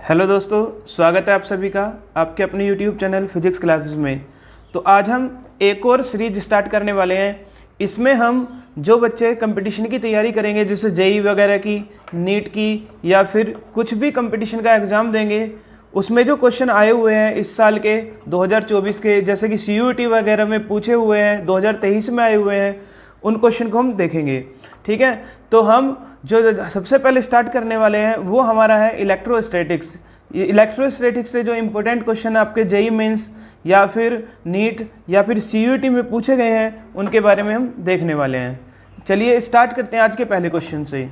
Hello दोस्तों, स्वागत है आप सभी का आपके अपने यूट्यूब चैनल फिजिक्स क्लासेस में। तो आज हम एक और सीरीज स्टार्ट करने वाले हैं। इसमें हम जो बच्चे कंपटीशन की तैयारी करेंगे, जैसे जेई वगैरह की, नीट की, या फिर कुछ भी कंपटीशन का एग्ज़ाम देंगे, उसमें जो क्वेश्चन आए हुए हैं इस साल के 2024 के, जैसे कि सीयूईटी वगैरह में पूछे हुए हैं, 2023 में आए हुए हैं, उन क्वेश्चन को हम देखेंगे। ठीक है, तो हम जो सबसे पहले स्टार्ट करने वाले हैं वो हमारा है इलेक्ट्रोस्टैटिक्स। इलेक्ट्रोस्टैटिक्स से जो इम्पोर्टेंट क्वेश्चन आपके जेई मेंस या फिर नीट या फिर सीयूईटी में पूछे गए हैं उनके बारे में हम देखने वाले हैं। चलिए स्टार्ट करते हैं आज के पहले क्वेश्चन से।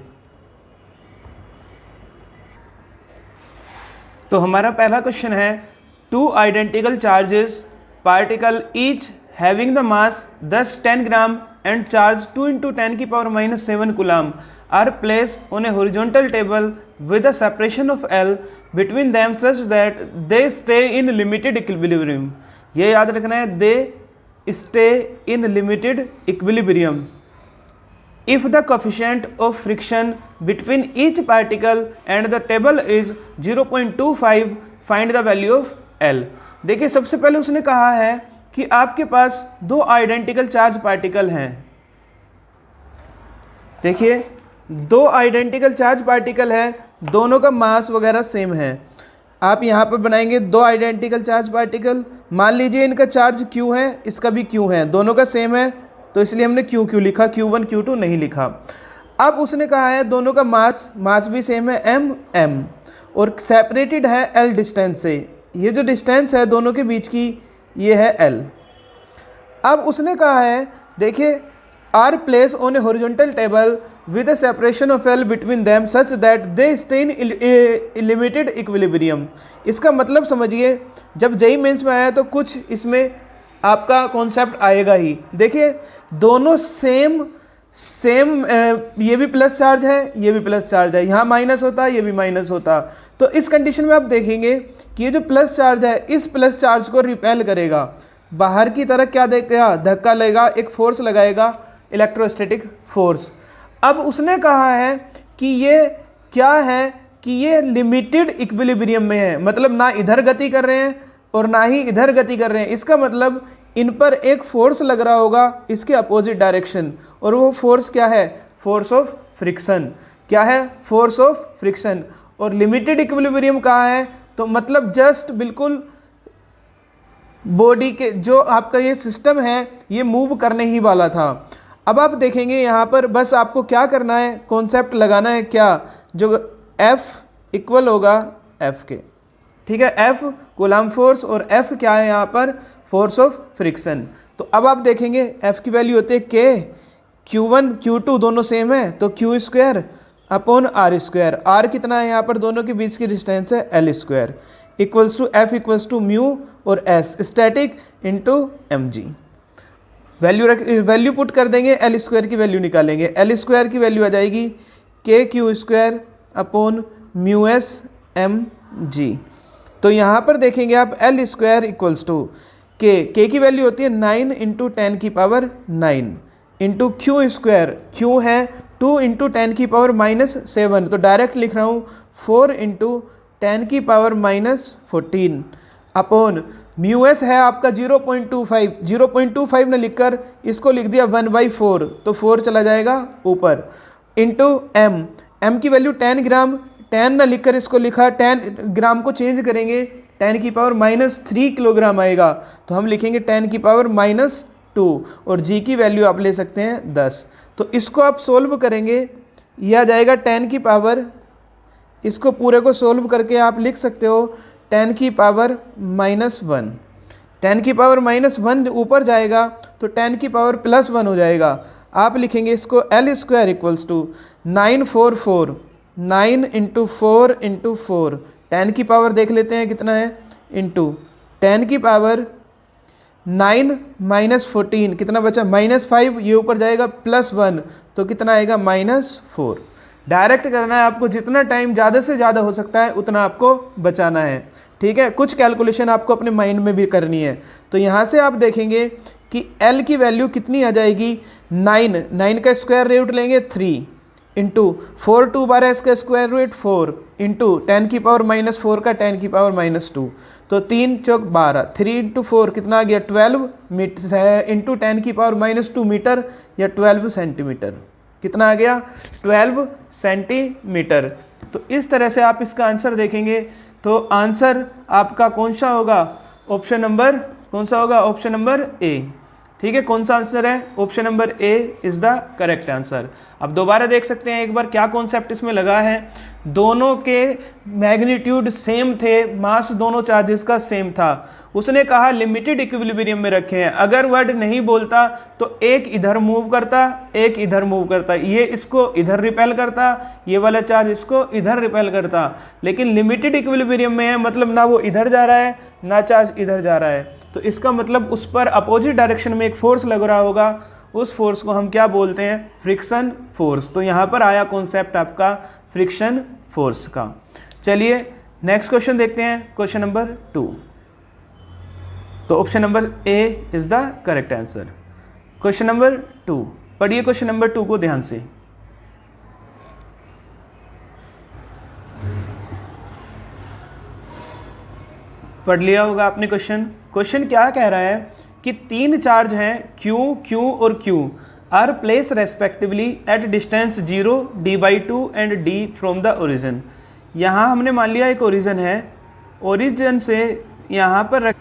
तो हमारा पहला क्वेश्चन है, two identical charges particle each having the mass 10 gram and charge 2 × 10⁻⁻7 coulomb are placed on a horizontal table with a separation of L between them such that they stay in limited equilibrium। ये याद रखना है, they stay in limited equilibrium if the coefficient of friction between each particle and the table is 0.25, find the value of L। देखिए, सबसे पहले उसने कहा है कि आपके पास दो आइडेंटिकल चार्ज पार्टिकल हैं। देखिए, दो आइडेंटिकल चार्ज पार्टिकल हैं, दोनों का मास वगैरह सेम है। आप यहाँ पर बनाएंगे दो आइडेंटिकल चार्ज पार्टिकल, मान लीजिए इनका चार्ज Q है, इसका भी Q है, दोनों का सेम है, तो इसलिए हमने Q लिखा, Q1 Q2 नहीं लिखा। अब उसने कहा है दोनों का मास भी सेम है m, और सेपरेटेड है L डिस्टेंस से। ये जो डिस्टेंस है दोनों के बीच की, ये है L। अब उसने कहा है, देखिए, are placed on a horizontal table with a separation of L between them such that they stay in limited equilibrium. इसका मतलब समझिए, जब जेई मेंस में आया तो कुछ इसमें आपका कॉन्सेप्ट आएगा ही। देखिए, दोनों सेम ये भी प्लस चार्ज है, ये भी प्लस चार्ज है, यहाँ माइनस होता, ये भी माइनस होता। तो इस कंडीशन में आप देखेंगे कि ये जो प्लस चार्ज है इस प्लस चार्ज को रिपेल करेगा, बाहर की तरफ क्या देगा, धक्का लेगा, एक फोर्स लगाएगा, इलेक्ट्रोस्टैटिक फोर्स। अब उसने कहा है कि ये क्या है, कि ये लिमिटेड इक्विलिब्रियम में है, मतलब ना इधर गति कर रहे हैं और ना ही इधर गति कर रहे हैं। इसका मतलब इन पर एक फोर्स लग रहा होगा इसके अपोजिट डायरेक्शन, और वो फोर्स क्या है, फोर्स ऑफ फ्रिक्शन। क्या है, फोर्स ऑफ फ्रिक्शन। और लिमिटेड इक्विलिब्रियम कहाँ है, तो मतलब जस्ट बिल्कुल बॉडी के जो आपका ये सिस्टम है ये मूव करने ही वाला था। अब आप देखेंगे यहाँ पर बस आपको क्या करना है, कॉन्सेप्ट लगाना है, क्या, जो F इक्वल होगा F के। ठीक है, F कूलम्ब फोर्स और F क्या है यहाँ पर, फोर्स ऑफ फ्रिक्शन। तो अब आप देखेंगे F की वैल्यू होती है K, Q1 Q2 दोनों सेम है, तो Q² अपॉन R²। R कितना है यहाँ पर, दोनों के बीच की डिस्टेंस है L² equals to F equals to mu और S static into mg। Value put कर देंगे, L² की वैल्यू निकालेंगे, L² की वैल्यू आ जाएगी KQ² upon mu S mg। तो यहाँ पर देखेंगे आप L² इक्वल्स टू K की वैल्यू होती है 9 × 10⁻⁹ इंटू Q², Q है 2 × 10⁻⁻7, तो डायरेक्ट लिख रहा हूँ 4 × 10⁻⁻14 अपॉन म्यू S है आपका 0.25 ने लिखकर इसको लिख दिया 1/4, तो 4 चला जाएगा ऊपर, इंटू m की वैल्यू 10 ग्राम, 10 ना लिखकर इसको लिखा, 10 ग्राम को चेंज करेंगे 10⁻³ किलोग्राम आएगा, तो हम लिखेंगे 10⁻⁻2, और g की वैल्यू आप ले सकते हैं 10। तो इसको आप सोल्व करेंगे, यह आ जाएगा 10⁻, इसको पूरे को सोल्व करके आप लिख सकते हो 10⁻⁻1। 10⁻⁻1 ऊपर जाएगा तो 10⁻+1 हो जाएगा। आप लिखेंगे इसको L² इक्वल्स टू 944, 9 × 4 × 4, 10 की पावर देख लेते हैं कितना है, इंटू 10⁻9 -14 कितना बचा, -5, ये ऊपर जाएगा +1, तो कितना आएगा, -4। डायरेक्ट करना है आपको, जितना टाइम ज़्यादा से ज़्यादा हो सकता है उतना आपको बचाना है। ठीक है, कुछ कैलकुलेशन आपको अपने माइंड में भी करनी है। तो यहाँ से आप देखेंगे कि L की वैल्यू कितनी आ जाएगी, 9 का स्क्वायर रूट लेंगे 3 इंटू 4 2 बार है इसका स्क्वायर रूट 4 इंटू 10 की पावर -4 का 10 की पावर -2, तो 3 चौक 12, 3 इंटू 4 कितना आ गया 12 मीटर इंटू 10 की पावर -2 मीटर या 12 सेंटीमीटर, कितना आ गया 12 सेंटीमीटर। तो इस तरह से आप इसका आंसर देखेंगे तो आंसर आपका कौन सा होगा, ऑप्शन नंबर कौन सा होगा, ऑप्शन नंबर ए। ठीक है, कौन सा आंसर है, option number A is the correct answer. अब दोबारा देख सकते हैं एक बार क्या कॉन्सेप्ट इसमें लगा है, दोनों के मैग्नीट्यूड सेम थे, मास दोनों चार्जेस का सेम था। उसने कहा लिमिटेड इक्विलिब्रियम में रखे हैं, अगर वर्ड नहीं बोलता तो एक इधर मूव करता, एक इधर मूव करता, ये इसको इधर रिपेल करता, ये वाला चार्ज इसको इधर रिपेल करता, लेकिन लिमिटेड इक्विलिब्रियम में है, मतलब ना वो इधर जा रहा है ना चार्ज इधर जा रहा है, तो इसका मतलब उस पर अपोजिट डायरेक्शन में एक फोर्स लग रहा होगा, उस फोर्स को हम क्या बोलते हैं, फ्रिक्शन फोर्स। तो यहाँ पर आया कॉन्सेप्ट आपका फ्रिक्शन फोर्स का। चलिए नेक्स्ट क्वेश्चन देखते हैं, क्वेश्चन नंबर 2। तो option number A is the correct answer. Question number 2 पढ़िए, क्वेश्चन नंबर 2 को ध्यान से। पढ़ लिया होगा आपने क्वेश्चन। क्वेश्चन क्या कह रहा है कि 3 चार्ज हैं Q, Q और Q are placed respectively at distance 0, d/2 and d from the origin. यहाँ हमने मान लिया एक ओरिजिन है, ओरिजिन से यहाँ पर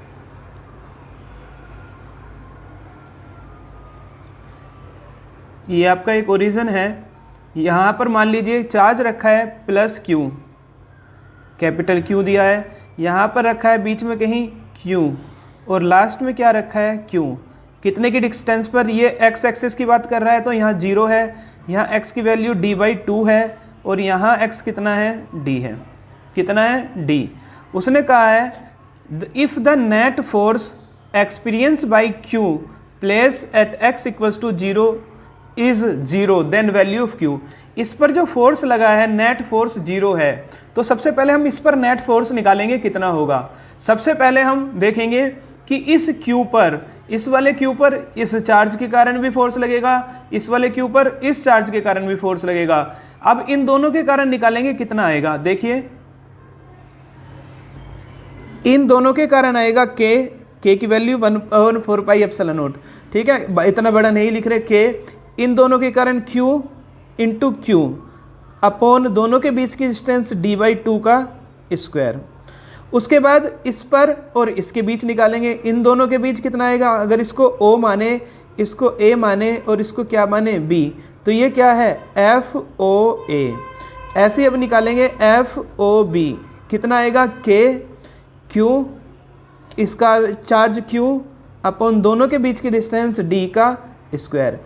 ये आपका एक ओरिजिन है, यहाँ पर मान लीजिए चार्ज रखा है +Q, कैपिटल Q दिया है, यहाँ पर रखा है बीच में कहीं Q और लास्ट में क्या रखा है Q। कितने की डिस्टेंस पर, ये x एक्सिस की बात कर रहा है तो यहाँ 0 है, यहाँ x की वैल्यू d/2 है और यहाँ x कितना है d है, कितना है d। उसने कहा है if the net force experience by Q placed at x = 0 is 0 then value of Q। इस पर जो फोर्स लगा है नेट फोर्स 0 है, तो सबसे पहले हम इस पर नेट फोर्स निकालेंगे कितना होगा। सबसे पहले हम देखेंगे कि इस Q पर, इस वाले Q पर इस चार्ज के कारण भी फोर्स लगेगा, इस वाले Q पर इस चार्ज के कारण भी फोर्स लगेगा। अब इन दोनों के कारण निकालेंगे कितना आएगा, देखिए इन दोनों के कारण आएगा K की वैल्यू 1/4πε0। ठीक है, इतना बड़ा नहीं लिख रहे, K इन दोनों के कारण Q इंटू Q अपॉन दोनों के बीच की डिस्टेंस d/2 का स्क्वायर। उसके बाद इस पर और इसके बीच निकालेंगे, इन दोनों के बीच कितना आएगा, अगर इसको O माने, इसको A माने और इसको क्या माने B, तो ये क्या है FOA। ऐसे अब निकालेंगे FOB, कितना आएगा Q, इसका चार्ज Q अपॉन दोनों के बीच की डिस्टेंस D का स्क्वायर।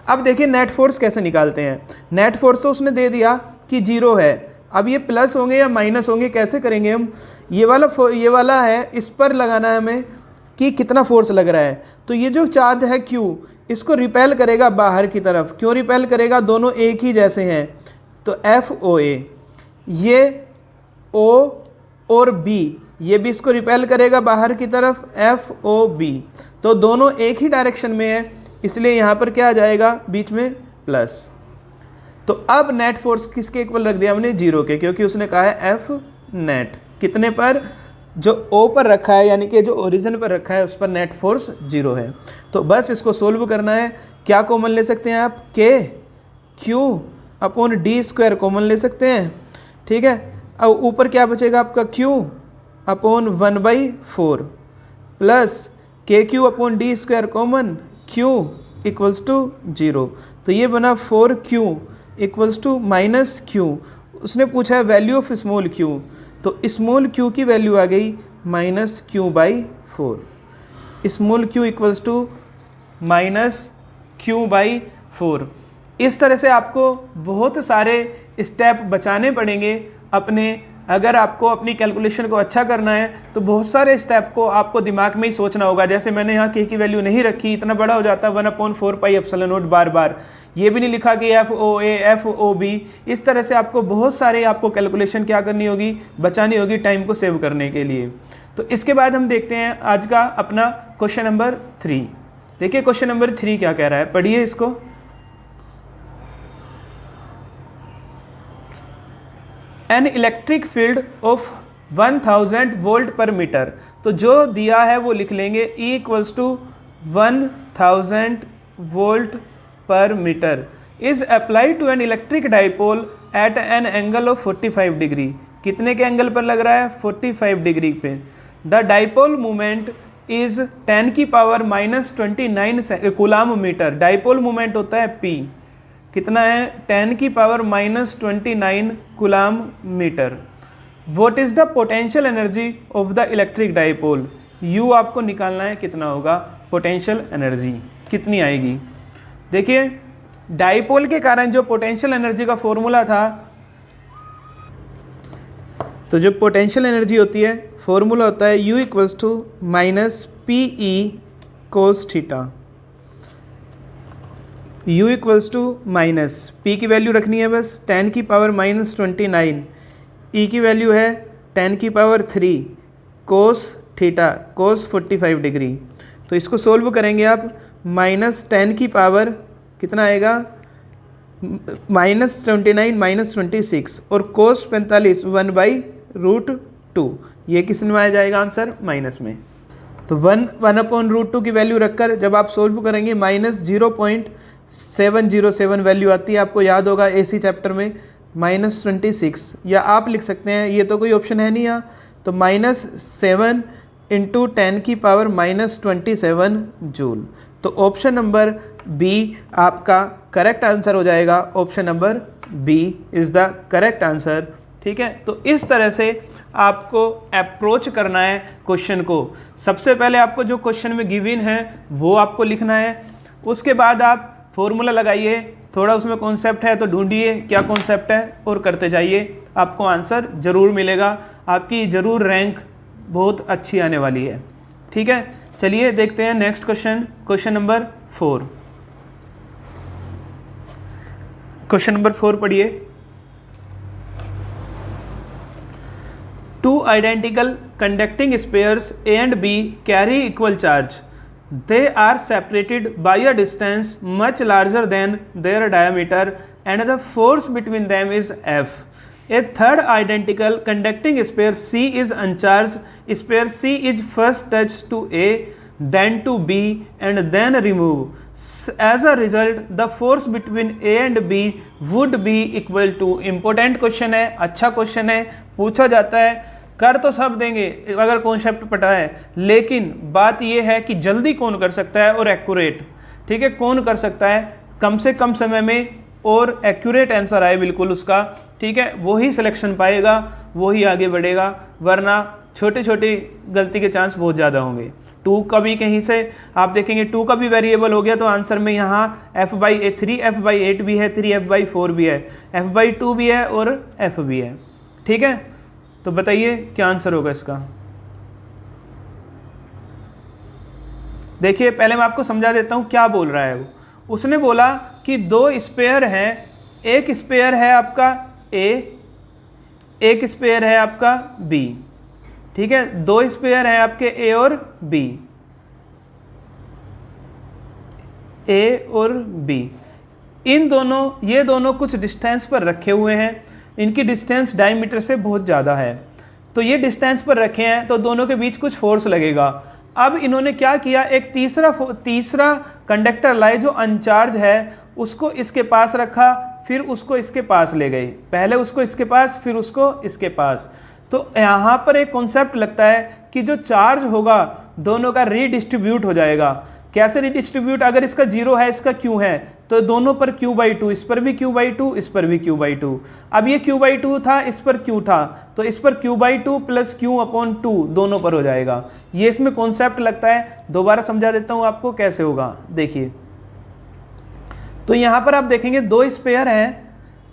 अब देखिए नेट फोर्स कैसे निकालते हैं। नेट फोर्स तो उसने दे दिया कि 0 है, अब ये प्लस होंगे या माइनस होंगे कैसे करेंगे हम, ये वाला है, इस पर लगाना है हमें कि कितना फोर्स लग रहा है। तो ये जो चार्ज है Q इसको रिपेल करेगा बाहर की तरफ, क्यों रिपेल करेगा, दोनों एक ही जैसे हैं, तो FOA। ये O और B, ये भी इसको रिपेल करेगा बाहर की तरफ, FOB। तो दोनों एक ही डायरेक्शन में है, इसलिए यहाँ पर क्या आ जाएगा बीच में प्लस। तो अब नेट फोर्स किसके इक्वल रख दिया हमने, 0 के, क्योंकि उसने कहा है F नेट कितने पर, जो O पर रखा है यानी कि जो ओरिजिन पर रखा है उस पर नेट फोर्स 0 है। तो बस इसको सोल्व करना है। क्या कॉमन ले सकते हैं आप, Q अपॉन d² कॉमन ले सकते हैं। ठीक है, अब ऊपर क्या बचेगा आपका Q upon 1/4 plus KQ upon d² common, Q = 0, तो ये बना 4Q = -Q। उसने पूछा है वैल्यू ऑफ स्मॉल q, तो स्मॉल q की वैल्यू आ गई -Q/4। Small q = -Q/4। इस तरह से आपको बहुत सारे स्टेप बचाने पड़ेंगे अपने, अगर आपको अपनी कैलकुलेशन को अच्छा करना है तो बहुत सारे स्टेप को आपको दिमाग में ही सोचना होगा। जैसे मैंने यहाँ k की वैल्यू नहीं रखी, इतना बड़ा हो जाता 1/4πε0 बार, ये भी नहीं लिखा कि FOA FOB। इस तरह से आपको बहुत सारे आपको कैलकुलेशन क्या करनी होगी, बचानी होगी टाइम को सेव करने के लिए। तो इसके बाद हम देखते हैं आज का अपना क्वेश्चन नंबर 3। देखिए क्वेश्चन नंबर 3 क्या कह रहा है, पढ़िए इसको। An electric field of 1000 volt per meter, तो जो दिया है वो लिख लेंगे E equals to 1000 volt per meter is apply to an electric dipole at an angle of 45 degree. कितने के एंगल पर लग रहा है? 45 डिग्री पे। द डाइपोल मूवमेंट इज 10 की power -29 coulomb meter. Dipole movement होता है P, कितना है? 10 की power -29 coulomb meter. What is the potential energy of the electric dipole? U आपको निकालना है, कितना होगा पोटेंशियल एनर्जी, कितनी आएगी? देखिए डाइपोल के कारण जो पोटेंशियल एनर्जी का फॉर्मूला था, तो जो पोटेंशियल एनर्जी होती है फॉर्मूला होता है U equals to -PE cos theta. U equals to minus P की वैल्यू रखनी है बस 10 की पावर -29, E की वैल्यू है 10 की पावर 3 कोस थीटा, कोस 45 डिग्री। तो इसको सोल्व करेंगे आप, -10 की पावर कितना आएगा? -29 -26 और कोस 45 1/√2, ये किस में आ जाएगा आंसर? माइनस में। तो 1/√2 की वैल्यू रखकर जब आप सोल्व करेंगे -0.707 वैल्यू आती है, आपको याद होगा AC चैप्टर में -26, या आप लिख सकते हैं, ये तो कोई ऑप्शन है नहीं यहाँ, तो -7 × 10 की पावर -27 जूल। तो ऑप्शन नंबर बी आपका करेक्ट आंसर हो जाएगा। Option number b is the correct answer. ठीक है, तो इस तरह से आपको अप्रोच करना है क्वेश्चन को। सबसे पहले आपको जो क्वेश्चन में गिवन है वो आपको लिखना है, उसके बाद आप फॉर्मूला लगाइए, थोड़ा उसमें कॉन्सेप्ट है तो ढूंढिए क्या कॉन्सेप्ट है और करते जाइए, आपको आंसर ज़रूर मिलेगा, आपकी ज़रूर रैंक बहुत अच्छी आने वाली है। ठीक है, चलिए देखते हैं next question, question number 4। Question number 4 पढ़िए। Two identical conducting spheres A and B carry equal charge. They are separated by a distance much larger than their diameter and the force between them is F. A third identical conducting sphere C is uncharged. Sphere C is first touched to A, then to B and then removed. As a result, the force between A and B would be equal to। Important question है, अच्छा question है, पूछा जाता है, कर तो सब देंगे अगर कॉन्सेप्ट पता है, लेकिन बात यह है कि जल्दी कौन कर सकता है और एक्यूरेट। ठीक है, कौन कर सकता है कम से कम समय में और एक्यूरेट आंसर आए बिल्कुल उसका। ठीक है, वही सिलेक्शन पाएगा, वही आगे बढ़ेगा, वरना छोटे छोटे गलती के चांस बहुत ज़्यादा होंगे। 2 का भी कहीं से आप देखेंगे 2 का भी वेरिएबल हो गया तो आंसर में यहाँ f/3 f/8 भी है, 3 f/4 भी है, f/2 भी है और f भी है। ठीक है, तो बताइए क्या आंसर होगा इसका। देखिए पहले मैं आपको समझा देता हूँ क्या बोल रहा है वो। उसने बोला कि 2 स्पेयर हैं, एक स्पेयर है आपका A, एक स्पेयर है आपका B। ठीक है, 2 स्पेयर हैं आपके A और B, A और B। इन दोनों, ये दोनों कुछ डिस्टेंस पर रखे हुए हैं, इनकी डिस्टेंस डायमीटर से बहुत ज़्यादा है, तो ये डिस्टेंस पर रखे हैं तो दोनों के बीच कुछ फोर्स लगेगा। अब इन्होंने क्या किया, एक तीसरा कंडक्टर लाए जो अनचार्ज है, उसको इसके पास रखा, फिर उसको इसके पास ले गए, पहले उसको इसके पास फिर उसको इसके पास। तो यहाँ पर एक कॉन्सेप्ट लगता है कि जो चार्ज होगा दोनों का रीडिस्ट्रीब्यूट हो जाएगा। कैसे रीडिस्ट्रीब्यूट? अगर इसका 0 है, इसका Q है, तो दोनों पर Q/2, इस पर भी Q/2, इस पर भी Q/2। अब ये Q/2 था, इस पर Q था, तो इस पर Q/2 + Q/2 दोनों पर हो जाएगा। ये इसमें कॉन्सेप्ट लगता है, दोबारा समझा देता हूँ आपको कैसे होगा। देखिए, तो यहाँ पर आप देखेंगे 2 स्पेयर हैं,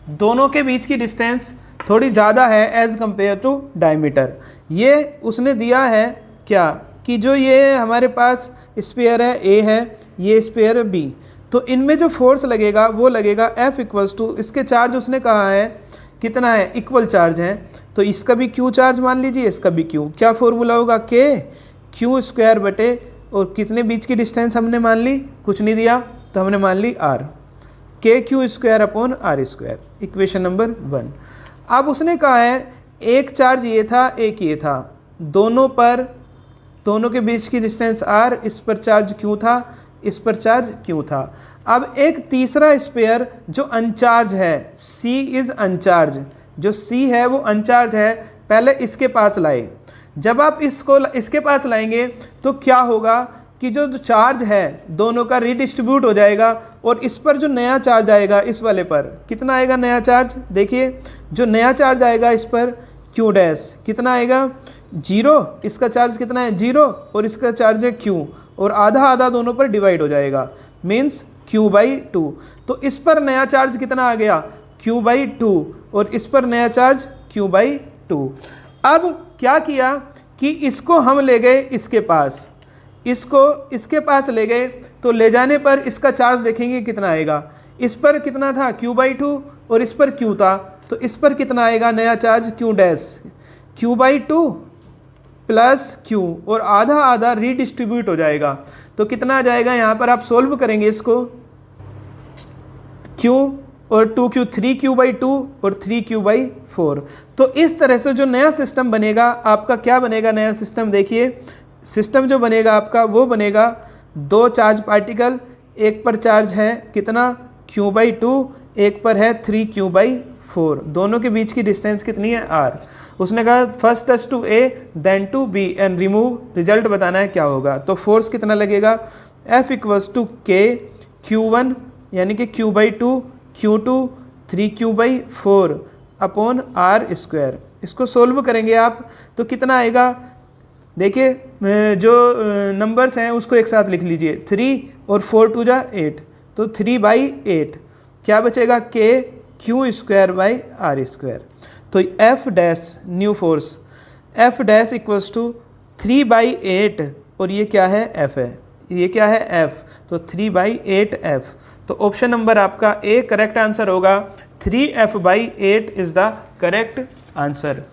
दोनों के बीच की डिस्टेंस थोड़ी ज़्यादा है एज कंपेयर टू डायमीटर। ये उसने दिया है क्या कि जो ये हमारे पास स्पेयर है A है, ये स्पेयर है B, तो इनमें जो फोर्स लगेगा वो लगेगा F = इसके चार्ज उसने कहा है कितना है, इक्वल चार्ज है, तो इसका भी Q चार्ज मान लीजिए, इसका भी Q। क्या फॉर्मूला होगा, Q² बटे, और कितने बीच की डिस्टेंस हमने मान ली, कुछ नहीं दिया तो हमने मान ली R, KQ² / R²। Equation number 1। अब उसने कहा है एक चार्ज ये था, एक ये था, दोनों के बीच की डिस्टेंस r, इस पर चार्ज q था, इस पर चार्ज q था। अब एक तीसरा स्पेयर जो अनचार्ज है, c इज़ अनचार्ज, जो c है वो अनचार्ज है, पहले इसके पास लाए। जब आप इसको इसके पास लाएंगे तो क्या होगा कि जो चार्ज है दोनों का रीडिस्ट्रीब्यूट हो जाएगा, और इस पर जो नया चार्ज आएगा इस वाले पर कितना आएगा नया चार्ज, देखिए जो नया चार्ज आएगा इस पर q डैश कितना आएगा 0, इसका चार्ज कितना है 0 और इसका चार्ज है q, और आधा आधा दोनों पर डिवाइड हो जाएगा, मीन्स q/2। तो इस पर नया चार्ज कितना आ गया q/2 और इस पर नया चार्ज q/2। अब क्या किया कि इसको हम ले गए इसके पास, इसको इसके पास ले गए, तो ले जाने पर इसका चार्ज देखेंगे कितना आएगा, इस पर कितना था q/2 और इस पर q था, तो इस पर कितना आएगा नया charge q dash, q/2 plus q, और आधा आधा रीडिस्ट्रीब्यूट हो जाएगा। तो कितना आ जाएगा, यहाँ पर आप सोल्व करेंगे इसको, q और 2q 3q/2 और 3q/4। तो इस तरह से जो नया सिस्टम बनेगा आपका, क्या बनेगा नया सिस्टम, देखिए सिस्टम जो बनेगा आपका वो बनेगा 2 चार्ज पार्टिकल, एक पर चार्ज है कितना q/2, एक पर है 3q/4, दोनों के बीच की डिस्टेंस कितनी है r। उसने कहा first touch to a then to b and remove, result बताना है क्या होगा। तो फोर्स कितना लगेगा, F = K q1 यानी कि q/2 q2 3q/4 upon r²। इसको सोल्व करेंगे आप तो कितना आएगा, देखिए जो नंबर्स हैं उसको एक साथ लिख लीजिए, 3 और 4 2 जा 8, तो 3/8 क्या बचेगा k q²/r²। तो F dash new force F dash = 3/8 और ये क्या है F है, ये क्या है F, तो 3/8F। तो ऑप्शन नंबर आपका ए करेक्ट आंसर होगा, 3F/8 is the correct answer.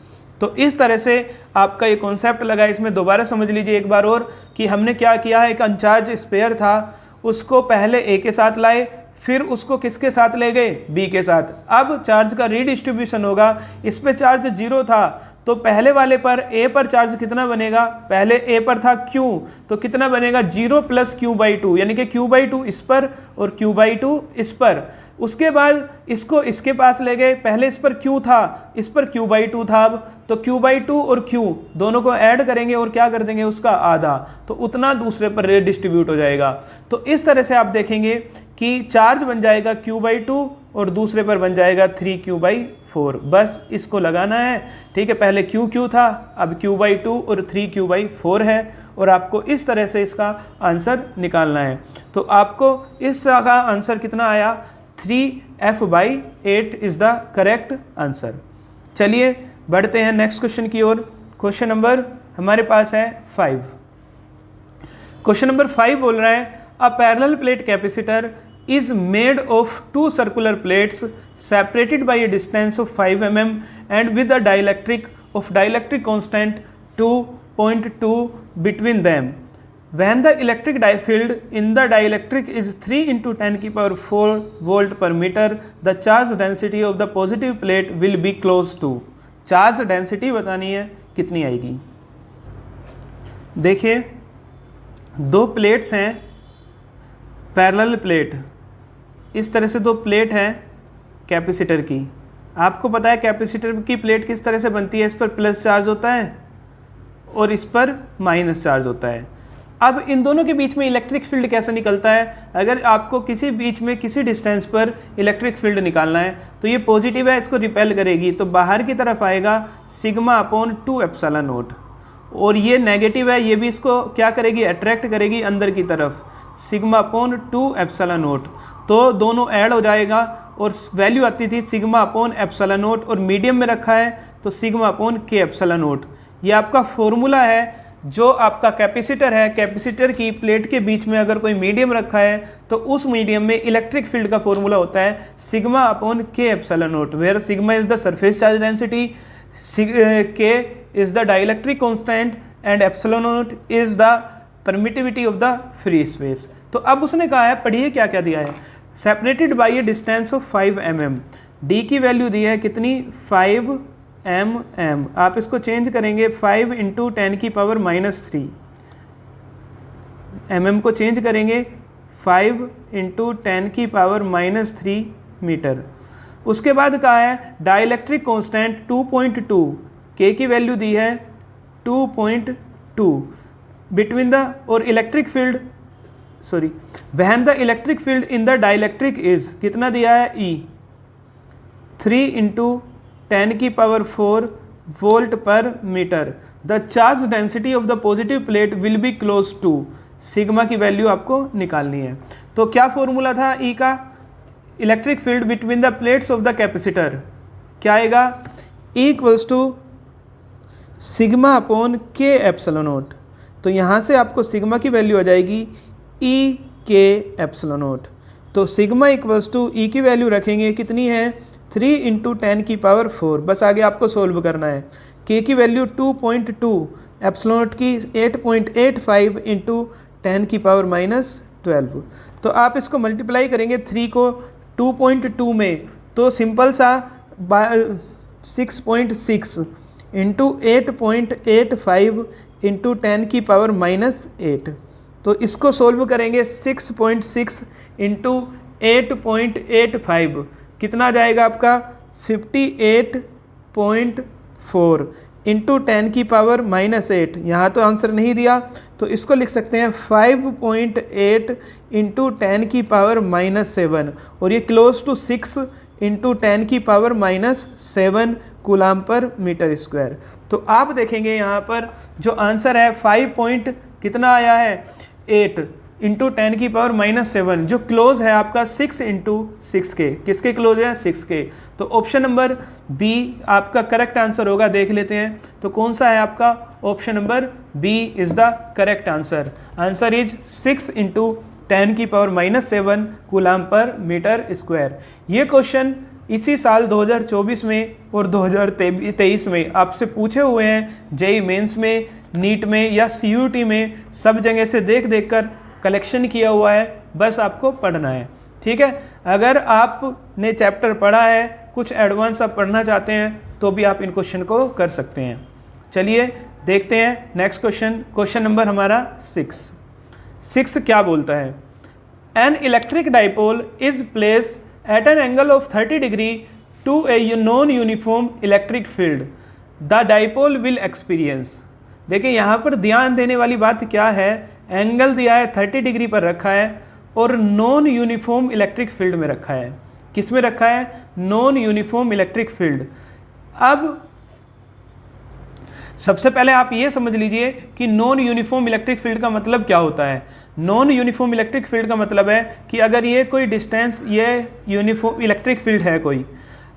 तो इस तरह से आपका ये कॉन्सेप्ट लगा, इसमें दोबारा समझ लीजिए एक बार और कि हमने क्या किया है, एक अनचार्ज स्पेयर था उसको पहले ए के साथ लाए, फिर उसको किसके साथ ले गए बी के साथ। अब चार्ज का रीडिस्ट्रीब्यूशन होगा, इस पे चार्ज 0 था तो पहले वाले पर ए पर चार्ज कितना बनेगा, पहले ए पर था q, तो कितना बनेगा 0 + q/2 यानी कि q/2 इस पर और q/2 इस पर। उसके बाद इसको इसके पास ले गए, पहले इस पर q था, इस पर q/2 था, अब तो q/2 और q दोनों को ऐड करेंगे और क्या कर देंगे उसका आधा, तो उतना दूसरे पर डिस्ट्रीब्यूट हो जाएगा। तो इस तरह से आप देखेंगे कि चार्ज बन जाएगा q/2 और दूसरे पर बन जाएगा 3q/4। बस इसको लगाना है, ठीक है, पहले q था, अब q/2 और 3q/4 है, और आपको इस तरह से इसका आंसर निकालना है। तो आपको इसका आंसर कितना आया, 3F/8 is the correct answer. चलिए बढ़ते हैं नेक्स्ट क्वेश्चन की ओर। क्वेश्चन नंबर हमारे पास है 5। क्वेश्चन नंबर 5 बोल रहा है a parallel plate capacitor is made of 2 circular plates separated by a distance of 5 mm and with a dielectric constant 2.2 between them. When the electric field in the dielectric is 3 × 10⁴ volt per meter, the charge density of the positive plate will be close to। Charge density बतानी है कितनी आएगी। देखिए 2 plates हैं, parallel plate, इस तरह से 2 plate हैं कैपेसिटर की। आपको पता है कैपेसिटर की प्लेट किस तरह से बनती है, इस पर प्लस चार्ज होता है और इस पर माइनस चार्ज होता है। अब इन दोनों के बीच में इलेक्ट्रिक फील्ड कैसे निकलता है, अगर आपको किसी बीच में किसी डिस्टेंस पर इलेक्ट्रिक फील्ड निकालना है तो ये पॉजिटिव है, इसको रिपेल करेगी तो बाहर की तरफ आएगा σ/2ε0, और ये नेगेटिव है, ये भी इसको क्या करेगी अट्रैक्ट करेगी अंदर की तरफ σ/2ε0। तो दोनों ऐड हो जाएगा और वैल्यू आती थी σ/ε0 और मीडियम में रखा है तो σ/kε0। ये आपका फॉर्मूला है जो आपका कैपेसिटर है, कैपेसिटर की प्लेट के बीच में अगर कोई मीडियम रखा है तो उस मीडियम में इलेक्ट्रिक फील्ड का फॉर्मूला होता है σ/kε0, where sigma is the surface charge density, k is the dielectric constant and ε0 is the permittivity of the free space. तो अब उसने कहा है, पढ़िए क्या क्या दिया है, separated by A distance of 5 mm, D की वैल्यू दी है कितनी 5 mm, आप इसको चेंज करेंगे 5 इंटू 10 की पावर -3 mm को चेंज करेंगे 5 इंटू 10 की पावर -3 मीटर। उसके बाद कहा है डाइलेक्ट्रिक कांस्टेंट 2.2, के की वैल्यू दी है 2.2 बिटवीन द और electric field when the electric field in the dielectric is कितना दिया है E 3 इंटू 10 की power 4 volt per meter. The charge density of the positive plate will be close to, sigma की value आपको निकालनी है। तो क्या फॉर्मूला था E का, electric field between the plates of the capacitor क्या आएगा, E equals to sigma upon k epsilon naught. तो यहाँ से आपको सिग्मा की वैल्यू आ जाएगी E के एप्सिलॉन नॉट। तो सिग्मा इक्वल्स टू E की वैल्यू रखेंगे कितनी है 3 इंटू 10 की पावर 4, बस आगे आपको सोल्व करना है। K की वैल्यू 2.2, एप्सिलॉन नॉट की 8.85 इंटू 10 की पावर -12। तो आप इसको मल्टीप्लाई करेंगे 3 को 2.2 में, तो सिंपल सा 6.6 इंटू 8.85 इंटू 10 की पावर -8। तो इसको सोल्व करेंगे 6.6 इंटू 8.85 कितना जाएगा आपका 58.4 इंटू 10 की पावर -8। यहाँ तो आंसर नहीं दिया तो इसको लिख सकते हैं 5.8 इंटू 10 की पावर -7, और ये क्लोज टू 6 इंटू 10 की power -7 coulomb per meter square. तो आप देखेंगे यहाँ पर जो आंसर है 5 कितना आया है 8 इंटू 10 की पावर -7, जो क्लोज है आपका 6 इंटू 6 के, किसके क्लोज है 6 के। तो ऑप्शन नंबर बी आपका करेक्ट आंसर होगा। देख लेते हैं तो कौन सा है आपका, option number b is the correct answer. Answer is 6 into 10 की power -7 coulomb per meter square. ये क्वेश्चन इसी साल 2024 में और 2023 में आपसे पूछे हुए हैं, जेईई मेंस में, नीट में या सीयूटी में, सब जगह से देख देख कर कलेक्शन किया हुआ है, बस आपको पढ़ना है। ठीक है, अगर आपने चैप्टर पढ़ा है, कुछ एडवांस आप पढ़ना चाहते हैं तो भी आप इन क्वेश्चन को कर सकते हैं। चलिए देखते हैं नेक्स्ट क्वेश्चन। क्वेश्चन नंबर हमारा 6 क्या बोलता है, an electric dipole is place at an angle of 30 degree to a non uniform electric field, the dipole will experience. देखिए यहाँ पर ध्यान देने वाली बात क्या है, एंगल दिया है 30 डिग्री पर रखा है और नॉन यूनिफॉर्म इलेक्ट्रिक फील्ड में रखा है। किस में रखा है, नॉन यूनिफॉर्म इलेक्ट्रिक फील्ड। अब सबसे पहले आप ये समझ लीजिए कि नॉन यूनिफॉर्म इलेक्ट्रिक फील्ड का मतलब क्या होता है। नॉन यूनिफॉर्म इलेक्ट्रिक फील्ड का मतलब है कि अगर ये कोई डिस्टेंस, ये यूनिफॉर्म इलेक्ट्रिक फील्ड है कोई,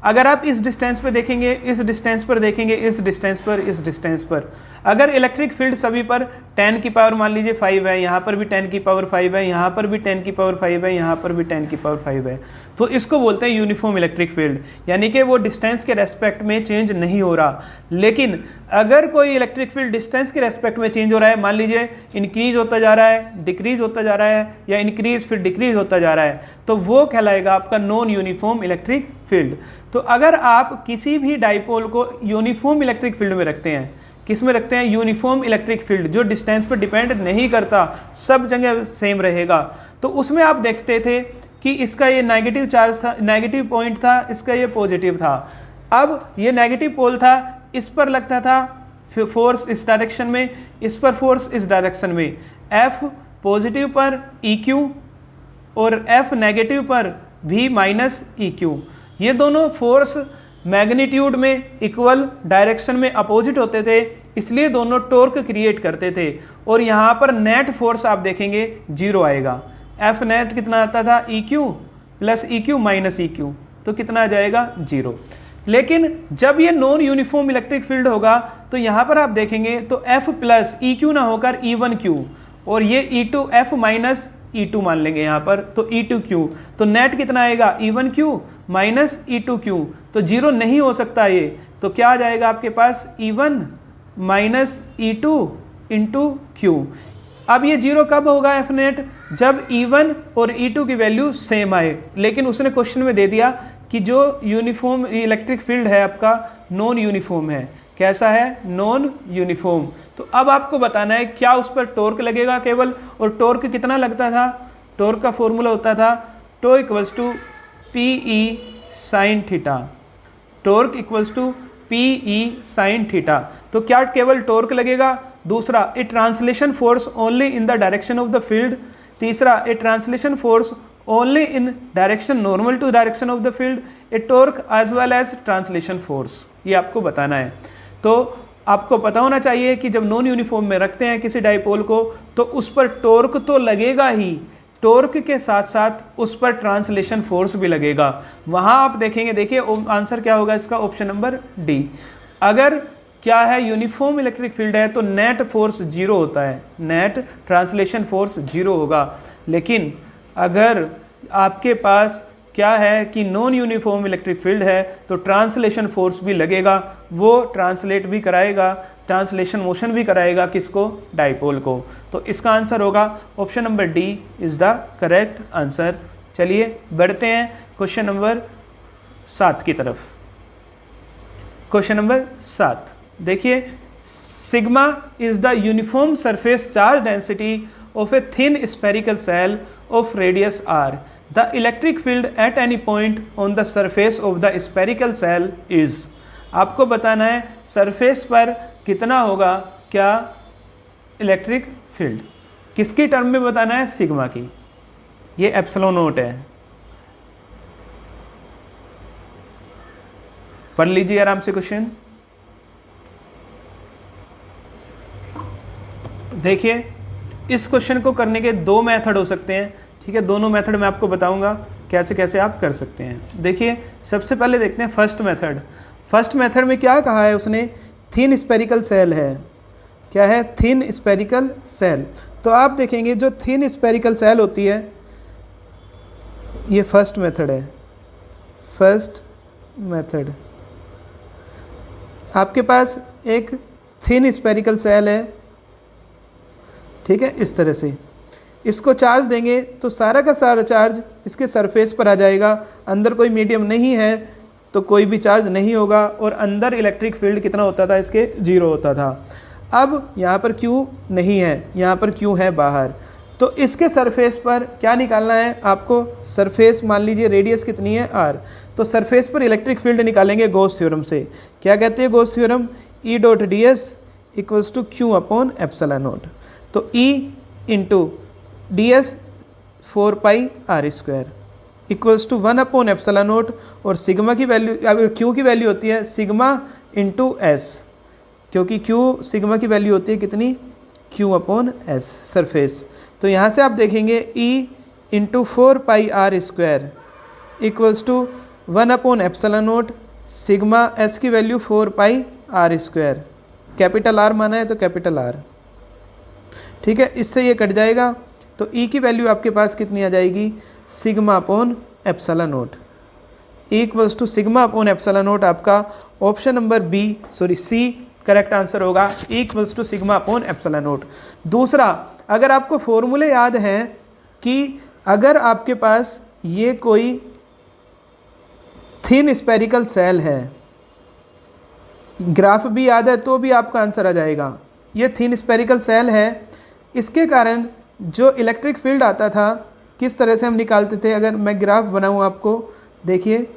अगर आप इस डिस्टेंस पर देखेंगे, इस डिस्टेंस पर देखेंगे, इस डिस्टेंस पर, इस डिस्टेंस पर, अगर इलेक्ट्रिक फील्ड सभी पर 10 की पावर मान लीजिए 5 है, यहाँ पर भी 10 की पावर 5 है, यहाँ पर भी 10 की पावर 5 है, यहाँ पर भी 10 की पावर 5 है, तो इसको बोलते हैं यूनिफॉर्म इलेक्ट्रिक फील्ड, यानी कि वो डिस्टेंस के रेस्पेक्ट में चेंज नहीं हो रहा। लेकिन अगर कोई इलेक्ट्रिक फील्ड डिस्टेंस के रेस्पेक्ट में चेंज हो रहा है, मान लीजिए इंक्रीज होता जा रहा है, डिक्रीज होता जा रहा है, या इंक्रीज फिर डिक्रीज होता जा रहा है, तो वो कहलाएगा आपका नॉन यूनिफॉर्म इलेक्ट्रिक फील्ड। तो अगर आप किसी भी डाइपोल को यूनिफॉर्म इलेक्ट्रिक फील्ड में रखते हैं, किस में रखते हैं, यूनिफॉर्म इलेक्ट्रिक फील्ड, जो डिस्टेंस पर डिपेंड नहीं करता, सब जगह सेम रहेगा, तो उसमें आप देखते थे कि इसका ये नेगेटिव चार्ज था, नेगेटिव पॉइंट था, इसका ये पॉजिटिव था। अब ये नेगेटिव पोल था, इस पर लगता था फोर्स इस डायरेक्शन में, इस पर फोर्स इस डायरेक्शन में, F पॉजिटिव पर EQ और F नेगेटिव पर V माइनस EQ। ये दोनों फोर्स मैग्नीट्यूड में इक्वल, डायरेक्शन में अपोजिट होते थे, इसलिए दोनों टॉर्क क्रिएट करते थे। और यहाँ पर नेट फोर्स आप देखेंगे 0 आएगा। F नेट कितना आता था, EQ plus EQ minus EQ, तो कितना आ जाएगा 0। लेकिन जब ये नॉन यूनिफॉर्म इलेक्ट्रिक फील्ड होगा तो यहाँ पर आप देखेंगे तो F प्लस EQ ना होकर E1Q, और ये E2 F माइनस E2 मान लेंगे यहाँ पर, तो E2Q, तो नेट कितना आएगा E1Q माइनस E2Q, तो 0 नहीं हो सकता ये, तो क्या आ जाएगा आपके पास E1 minus E2 into Q। अब ये 0 कब होगा F नेट, जब E1 और E2 की वैल्यू सेम आए, लेकिन उसने क्वेश्चन में दे दिया कि जो यूनिफॉर्म इलेक्ट्रिक फील्ड है आपका नॉन यूनिफॉर्म है। कैसा है? Non uniform. तो अब आपको बताना है क्या उस पर टॉर्क लगेगा केवल, और टॉर्क कितना लगता था? टॉर्क का फॉर्मूला होता था tau equals to p e sine theta. Torque equals to p e sine theta. तो क्या केवल टॉर्क लगेगा? दूसरा, a translation force only in the direction of the field. तीसरा, a translation force only in direction normal to direction of the field, a torque as well as translation force. ये आपको बताना है। तो आपको पता होना चाहिए कि जब नॉन यूनिफॉर्म में रखते हैं किसी डाइपोल को तो उस पर टॉर्क तो लगेगा ही, टॉर्क के साथ साथ उस पर ट्रांसलेशन फोर्स भी लगेगा। वहां आप देखेंगे, देखिए आंसर क्या होगा इसका, ऑप्शन नंबर डी। अगर क्या है यूनिफॉर्म इलेक्ट्रिक फील्ड है तो नेट फोर्स जीरो होता है, नेट ट्रांसलेशन फोर्स जीरो होगा। लेकिन अगर आपके पास क्या है कि नॉन यूनिफॉर्म इलेक्ट्रिक फील्ड है तो ट्रांसलेशन फोर्स भी लगेगा, वो ट्रांसलेट भी कराएगा, ट्रांसलेशन मोशन भी कराएगा किसको? डाइपोल को। तो इसका आंसर होगा option number D is the correct answer. चलिए बढ़ते हैं क्वेश्चन नंबर 7 की तरफ। क्वेश्चन नंबर 7 देखिए, sigma is the uniform surface charge density of a thin spherical shell of radius R. The electric field at any point on the surface of the spherical cell is। आपको बताना है surface पर कितना होगा क्या electric field, किसकी term में बताना है? सिग्मा की। ये एप्सिलॉन नॉट है, पढ़ लीजिए आराम से क्वेश्चन। देखिए इस क्वेश्चन को करने के दो मेथड हो सकते हैं, ठीक है। दोनों मेथड मैं आपको बताऊंगा कैसे कैसे आप कर सकते हैं। देखिए सबसे पहले देखते हैं फर्स्ट मेथड। फर्स्ट मेथड में क्या कहा है उसने? थिन स्पेरिकल सेल है। क्या है? Thin spherical shell. तो आप देखेंगे जो थिन स्पेरिकल सेल होती है, ये फर्स्ट मेथड है। फर्स्ट मेथड, आपके पास एक थिन स्पेरिकल सेल है, ठीक है, इस तरह से। इसको चार्ज देंगे तो सारा का सारा चार्ज इसके सरफेस पर आ जाएगा। अंदर कोई मीडियम नहीं है तो कोई भी चार्ज नहीं होगा, और अंदर इलेक्ट्रिक फील्ड कितना होता था इसके? जीरो होता था। अब यहाँ पर क्यों नहीं है, यहाँ पर क्यों है बाहर। तो इसके सरफेस पर क्या निकालना है आपको? सरफेस मान लीजिए रेडियस कितनी है? आर। तो सरफेस पर इलेक्ट्रिक फील्ड निकालेंगे गॉस थ्योरम से। क्या कहते हैं Gauss theorem? E dot d s equals to q upon epsilon naught. तो e into d s 4 pi r square equals to 1 upon epsilon naught, और सिग्मा की वैल्यू, क्यू की value होती है सिग्मा इंटू एस, क्योंकि q sigma की value होती है कितनी? Q upon s surface. तो यहाँ से आप देखेंगे E into 4 pi r square equals to 1 upon epsilon naught, sigma s की value 4 pi r square, capital r माना है तो कैपिटल आर, ठीक है। इससे ये कट जाएगा तो E की वैल्यू आपके पास कितनी आ जाएगी? Sigma upon epsilon naught equals to sigma upon epsilon naught. आपका option number c correct answer होगा, equals to sigma upon epsilon naught. दूसरा, अगर आपको फॉर्मूले याद हैं कि अगर आपके पास ये कोई थिन स्पेरिकल सेल है, ग्राफ भी याद है तो भी आपका आंसर आ जाएगा। ये थिन स्पेरिकल सेल है, इसके कारण जो इलेक्ट्रिक फील्ड आता था किस तरह से हम निकालते थे? अगर मैं ग्राफ बनाऊं आपको, देखिए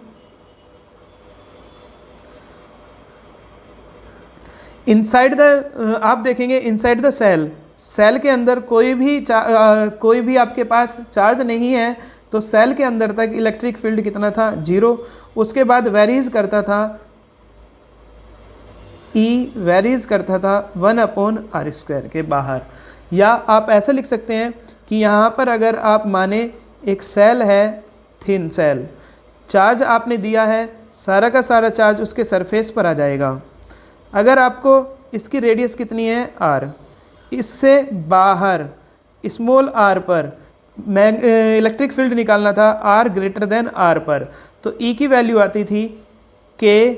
इनसाइड द, आप देखेंगे इनसाइड द सेल, सेल के अंदर कोई भी आपके पास चार्ज नहीं है, तो सेल के अंदर तक इलेक्ट्रिक फील्ड कितना था? जीरो। उसके बाद वेरीज करता था, ई वेरीज करता था 1 अपॉन आर स्क्वायर के बाहर। या आप ऐसा लिख सकते हैं कि यहाँ पर अगर आप माने एक सेल है, थिन सेल, चार्ज आपने दिया है, सारा का सारा चार्ज उसके सरफेस पर आ जाएगा। अगर आपको इसकी रेडियस कितनी है? आर, इससे बाहर स्मॉल आर पर इलेक्ट्रिक फील्ड निकालना था आर ग्रेटर देन आर पर, तो ई की वैल्यू आती थी k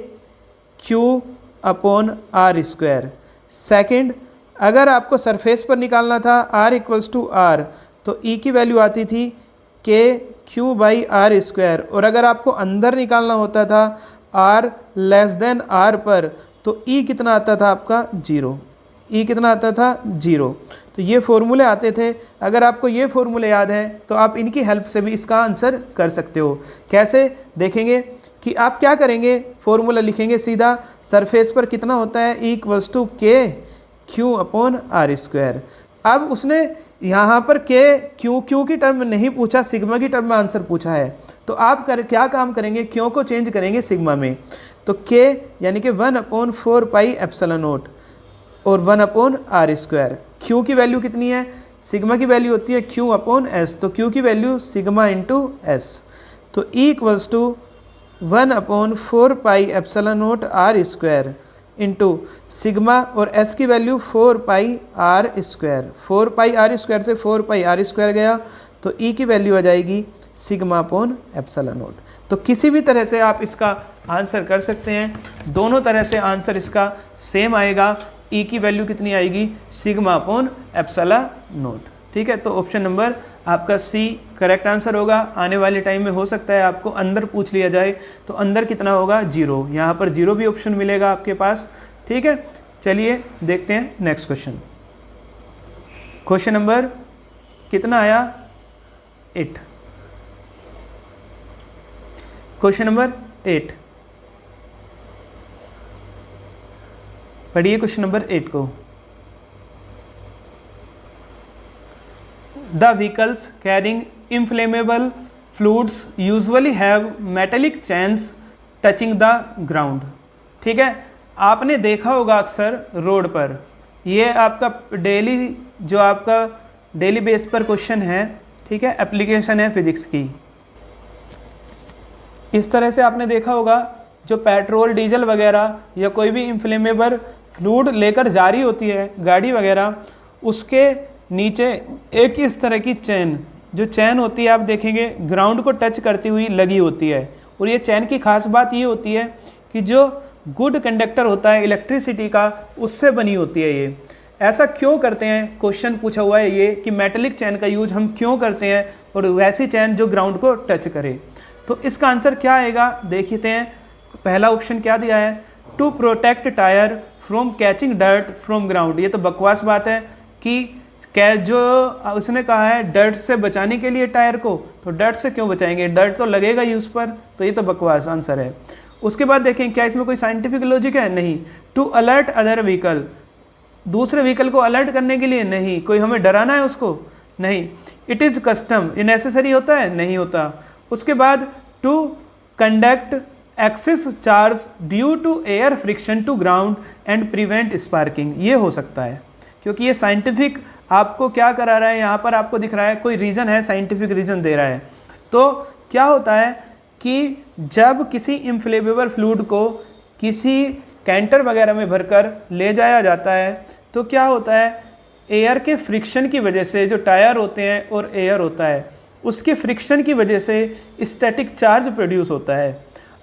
q upon r square. Second, अगर आपको सरफेस पर निकालना था r इक्वल्स टू आर, तो E की वैल्यू आती थी k Q by are square, और अगर आपको अंदर निकालना होता था आर लेस देन आर पर, तो ई कितना आता था आपका 0, ई कितना आता था 0। तो ये फॉर्मूले आते थे। अगर आपको ये फॉर्मूले याद हैं तो आप इनकी हेल्प से भी इसका आंसर कर सकते हो। कैसे देखेंगे कि आप क्या करेंगे, फॉर्मूला लिखेंगे सीधा, सरफेस पर कितना होता है ई इक्वल्स टू के क्यू अपॉन आर स्क्वायर। अब उसने यहाँ पर के क्यू की टर्म में नहीं पूछा, सिग्मा की टर्म में आंसर पूछा है, तो आप क्या काम करेंगे, क्यों को चेंज करेंगे सिग्मा में। तो के यानी कि 1/4 पाई एप्सिलॉन नॉट और 1/r स्क्वायर। क्यू की वैल्यू कितनी है, सिग्मा की वैल्यू होती है क्यू अपॉन एस, तो क्यू की वैल्यू सिग्मा इंटू एस। तो E equals to 1/4 pi epsilon naught r square into sigma, और एस की value 4 pi r square. 4 pi r square से 4 पाई आर स्क्वायर गया, तो ई की वैल्यू आ जाएगी सिग्मा अपॉन एप्सिलॉन नॉट। तो किसी भी तरह से आप इसका आंसर कर सकते हैं, दोनों तरह से आंसर इसका सेम आएगा। ई की वैल्यू कितनी आएगी, सिग्मा अपॉन एप्सिलॉन नॉट। ठीक है, तो ऑप्शन नंबर आपका सी करेक्ट आंसर होगा। आने वाले टाइम में हो सकता है आपको अंदर पूछ लिया जाए, तो अंदर कितना होगा 0, यहाँ पर 0 भी ऑप्शन मिलेगा आपके पास। ठीक है, चलिए देखते हैं नेक्स्ट क्वेश्चन। क्वेश्चन नंबर कितना आया 8। क्वेश्चन नंबर 8 पढ़िए क्वेश्चन नंबर 8 को। The vehicles carrying inflammable fluids usually have metallic chains touching the ground। ठीक है, आपने देखा होगा अक्सर रोड पर, ये आपका डेली बेस पर क्वेश्चन है। ठीक है, एप्लीकेशन है फिजिक्स की। इस तरह से आपने देखा होगा, जो पेट्रोल डीजल वगैरह या कोई भी इन्फ्लेमेबल फ्लूइड लेकर जा रही होती है गाड़ी वगैरह, उसके नीचे एक इस तरह की चैन, जो चैन होती है आप देखेंगे ग्राउंड को टच करती हुई लगी होती है। और ये चैन की खास बात ये होती है कि जो गुड कंडक्टर होता है इलेक्ट्रिसिटी का, उससे बनी होती है ये। ऐसा क्यों करते हैं, क्वेश्चन पूछा हुआ है ये कि मेटेलिक चैन का यूज हम क्यों करते हैं, और वैसी चैन जो ग्राउंड को टच करे। तो इसका आंसर क्या आएगा देखते हैं। पहला ऑप्शन क्या दिया है, to protect tyre from catching dirt from ground. ये तो बकवास बात है कि जो उसने कहा है डर्ट से बचाने के लिए टायर को, तो डर्ट से क्यों बचाएंगे, डर्ट तो लगेगा ही उस पर, तो ये तो बकवास आंसर है। उसके बाद देखें क्या इसमें कोई साइंटिफिक लॉजिक है, नहीं। टू अलर्ट अदर व्हीकल, दूसरे व्हीकल को अलर्ट करने के लिए, नहीं। कोई हमें डराना है उसको, नहीं। इट इज़ कस्टम, ये नेसेसरी होता है, नहीं होता। उसके बाद to conduct excess charge due to air friction to ground and prevent sparking, ये हो सकता है, क्योंकि ये साइंटिफिक आपको क्या करा रहा है, यहाँ पर आपको दिख रहा है कोई रीज़न है, साइंटिफिक रीज़न दे रहा है। तो क्या होता है कि जब किसी इन्फ्लेमेबल फ्लूइड को किसी कैंटर वगैरह में भरकर ले जाया जाता है, तो क्या होता है, एयर के फ्रिक्शन की वजह से, जो टायर होते हैं और एयर होता है, उसके फ्रिक्शन की वजह से स्टैटिक चार्ज प्रोड्यूस होता है।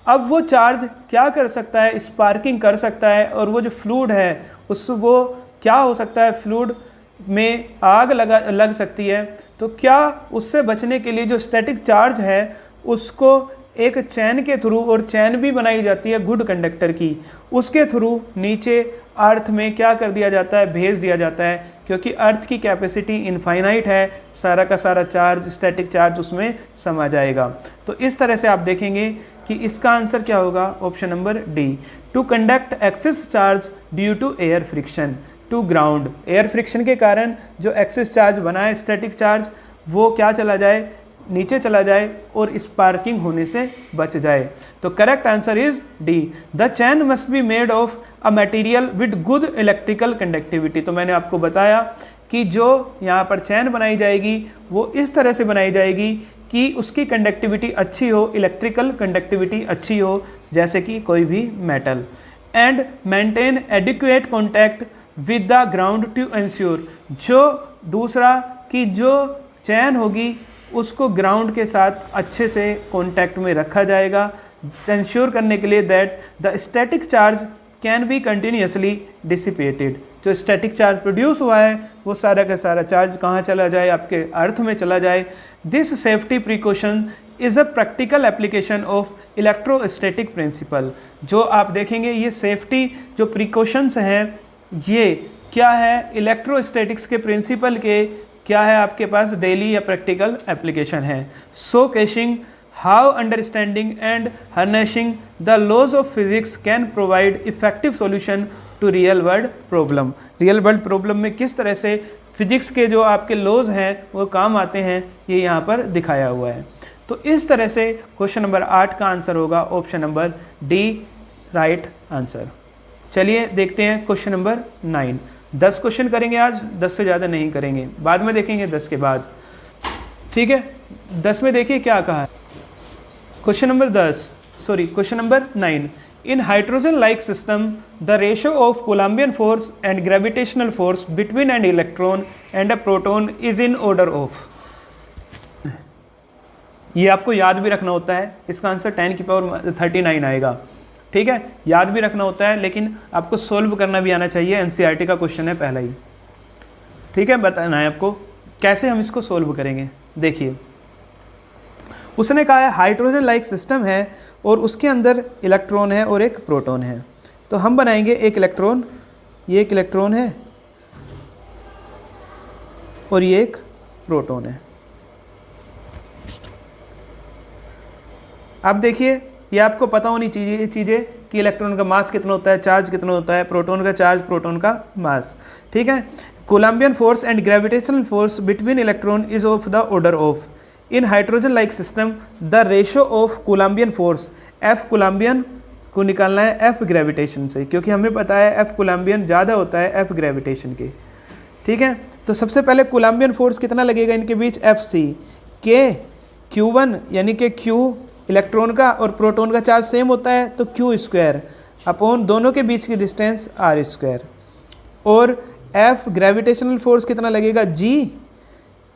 अब वो चार्ज क्या कर सकता है, स्पार्किंग कर सकता है, और वो जो फ्लूइड है वो क्या हो सकता है, फ्लूइड में आग लग सकती है। तो क्या उससे बचने के लिए जो स्टैटिक चार्ज है उसको एक चैन के थ्रू, और चैन भी बनाई जाती है गुड कंडक्टर की, उसके थ्रू नीचे अर्थ में क्या कर दिया जाता है, भेज दिया जाता है, क्योंकि अर्थ की कैपेसिटी इनफाइनाइट है, सारा का सारा चार्ज, स्टैटिक चार्ज उसमें समा जाएगा। तो इस तरह से आप देखेंगे कि इसका आंसर क्या होगा, option number d, to conduct excess charge due to air friction to ground. Air friction के कारण जो एक्सेस चार्ज बना है, स्टैटिक चार्ज, वो क्या चला जाए, नीचे चला जाए और स्पार्किंग होने से बच जाए। तो correct answer is D, the chain must be made of a material with good electrical conductivity. तो मैंने आपको बताया कि जो यहाँ पर चैन बनाई जाएगी वो इस तरह से बनाई जाएगी कि उसकी कंडक्टिविटी अच्छी हो, इलेक्ट्रिकल कंडक्टिविटी अच्छी हो, जैसे कि कोई भी metal, and maintain adequate contact with the ground to ensure. जो दूसरा कि जो चैन होगी उसको ग्राउंड के साथ अच्छे से कॉन्टैक्ट में रखा जाएगा, इंश्योर करने के लिए that the static charge can be continuously dissipated. जो स्टैटिक चार्ज प्रोड्यूस हुआ है वो सारा का सारा चार्ज कहाँ चला जाए, आपके अर्थ में चला जाए। This safety precaution is a practical application of electrostatic principle. जो आप देखेंगे ये सेफ्टी जो प्रिकॉशंस हैं ये क्या है, इलेक्ट्रोस्टैटिक्स के प्रिंसिपल के क्या है आपके पास डेली या प्रैक्टिकल एप्लीकेशन है। So cashing how understanding and harnessing the laws of physics can provide effective solution to real world problem. Real world problem में किस तरह से फिजिक्स के जो आपके लॉज हैं वो काम आते हैं, ये यहाँ पर दिखाया हुआ है। तो इस तरह से क्वेश्चन नंबर 8 का आंसर होगा option number D, right answer. चलिए देखते हैं क्वेश्चन नंबर 9। 10 क्वेश्चन करेंगे आज, 10 से ज़्यादा नहीं करेंगे, बाद में देखेंगे 10 के बाद, ठीक है। 10 में देखिए क्या कहा है। Question number 9। In hydrogen-like system, the ratio of Coulombian force and gravitational force between an electron and a proton is in order of। ये आपको याद भी रखना होता है, इसका आंसर 10 की पावर 39 आएगा, ठीक है। याद भी रखना होता है लेकिन आपको सोल्व करना भी आना चाहिए। एनसीईआरटी का क्वेश्चन है पहला ही, ठीक है। बताना है आपको कैसे हम इसको सोल्व करेंगे। देखिए उसने कहा है हाइड्रोजन लाइक सिस्टम है और उसके अंदर इलेक्ट्रॉन है और एक प्रोटॉन है। तो हम बनाएंगे एक इलेक्ट्रॉन, ये एक इलेक्ट्रॉन है और ये एक प्रोटॉन है। अब देखिए ये आपको पता होनी चाहिए ये चीज़ें कि इलेक्ट्रॉन का मास कितना होता है, चार्ज कितना होता है, प्रोटॉन का चार्ज, प्रोटॉन का मास, ठीक है। Columbian force and gravitational force between electron is of the order of. In hydrogen like system the ratio of Columbian force, F Columbian को निकालना है एफ ग्रेविटेशन से, क्योंकि हमें पता है एफ कोलम्बियन ज़्यादा होता है एफ ग्रेविटेशन के, ठीक है। तो सबसे पहले कोलम्बियन फोर्स कितना लगेगा इनके बीच, एफ सी के Q1 यानी कि Q इलेक्ट्रॉन का और प्रोटॉन का चार्ज सेम होता है तो Q स्क्वायर अपॉन दोनों के बीच की डिस्टेंस R स्क्वायर। और F ग्रेविटेशनल फोर्स कितना लगेगा, G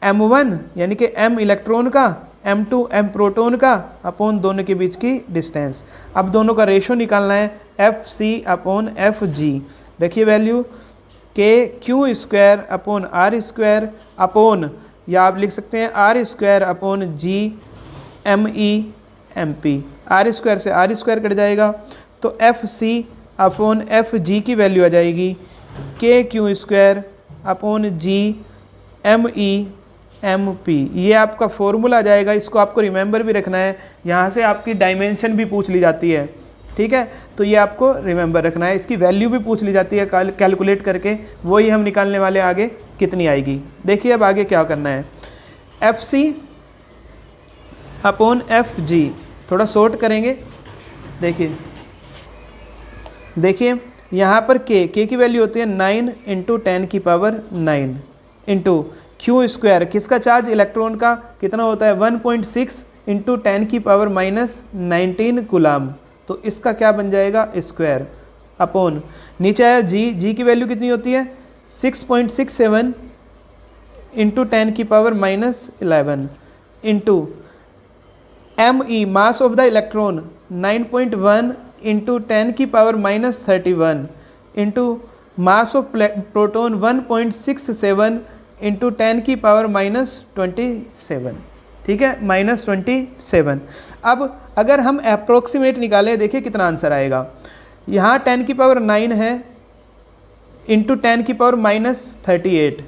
M1 यानी कि M इलेक्ट्रॉन का, M2 M प्रोटॉन का अपॉन दोनों के बीच की डिस्टेंस। अब दोनों का रेशो निकालना है FC अपॉन FG। देखिए वैल्यू के Q square upon R square upon, या आप लिख सकते हैं R square upon G ME MP। R square से R स्क्वायर कट जाएगा तो FC अपॉन FG की वैल्यू आ जाएगी के Q square upon G ME MP। ये आपका फॉर्मूला आ जाएगा, इसको आपको रिमेंबर भी रखना है। यहाँ से आपकी डायमेंशन भी पूछ ली जाती है, ठीक है, तो ये आपको रिमेंबर रखना है। इसकी वैल्यू भी पूछ ली जाती है कैलकुलेट करके, वही हम निकालने वाले आगे कितनी आएगी। देखिए अब आगे क्या करना है, FC अपॉन FG, थोड़ा शॉर्ट करेंगे। देखिए यहाँ पर के की वैल्यू होती है 9 इंटू 10 की पावर 9 इंटू Q स्क्वायर, किसका चार्ज, इलेक्ट्रॉन का, कितना होता है 1.6 इंटू 10 की पावर -19 कूलम। तो इसका क्या बन जाएगा, स्क्वायर अपॉन नीचे आया G की वैल्यू कितनी होती है 6.67 इंटू 10 की power -11 into ME mass of the electron 9.1 into 10 की power -31 into mass of proton 1.67 into 10 की पावर -27, ठीक है, -27। अब अगर हम अप्रोक्सीमेट निकालें, देखिए कितना आंसर आएगा। यहाँ 10 की पावर 9 है इंटू 10 की पावर -38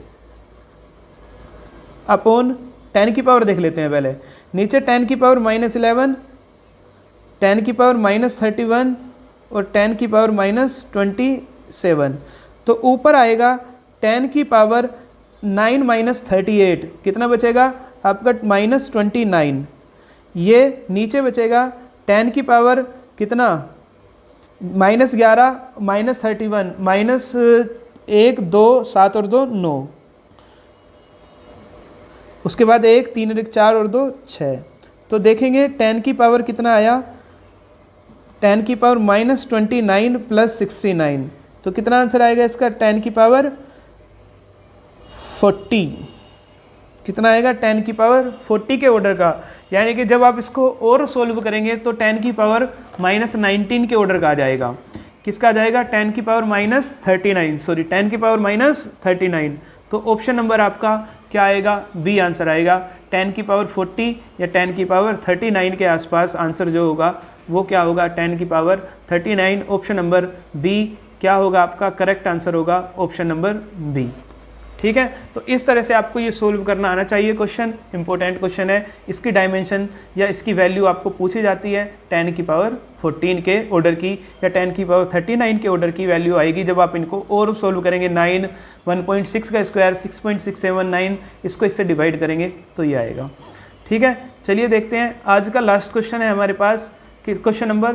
अपॉन 10 की पावर देख लेते हैं पहले, नीचे 10 की पावर -11, 10 की पावर -31 और 10 की पावर -27। तो ऊपर आएगा 10 की पावर 9 - 38, कितना बचेगा आपका -29। ये नीचे बचेगा 10 की पावर कितना -11 -31 -1 2 7 और 2 9, उसके बाद 1 3 और 1 4 और 2 6। तो देखेंगे 10 की पावर कितना आया, 10 की पावर -29 + 69, तो कितना आंसर आएगा इसका 10 की पावर 40। कितना आएगा 10 की पावर 40 के ऑर्डर का, यानी कि जब आप इसको और सोल्व करेंगे तो 10 की पावर -19 के ऑर्डर का आ जाएगा। किसका आ जाएगा 10 की पावर माइनस 39, सॉरी 10 की पावर माइनस 39। तो ऑप्शन नंबर आपका क्या आएगा, बी आंसर आएगा। 10 की पावर 40 या 10 की पावर 39 के आसपास आंसर जो होगा वो क्या होगा, 10 की पावर 39। ऑप्शन नंबर बी क्या होगा आपका करेक्ट आंसर होगा, ऑप्शन नंबर बी। ठीक है, तो इस तरह से आपको ये सोल्व करना आना चाहिए। क्वेश्चन इंपॉर्टेंट क्वेश्चन है, इसकी डायमेंशन या इसकी वैल्यू आपको पूछी जाती है 10 की पावर 14 के ऑर्डर की या 10 की पावर 39 के ऑर्डर की वैल्यू आएगी जब आप इनको और सोल्व करेंगे। 9 1.6 का स्क्वायर 6.679, इसको इससे डिवाइड करेंगे तो ये आएगा। ठीक है, चलिए देखते हैं आज का लास्ट क्वेश्चन है हमारे पास, क्वेश्चन नंबर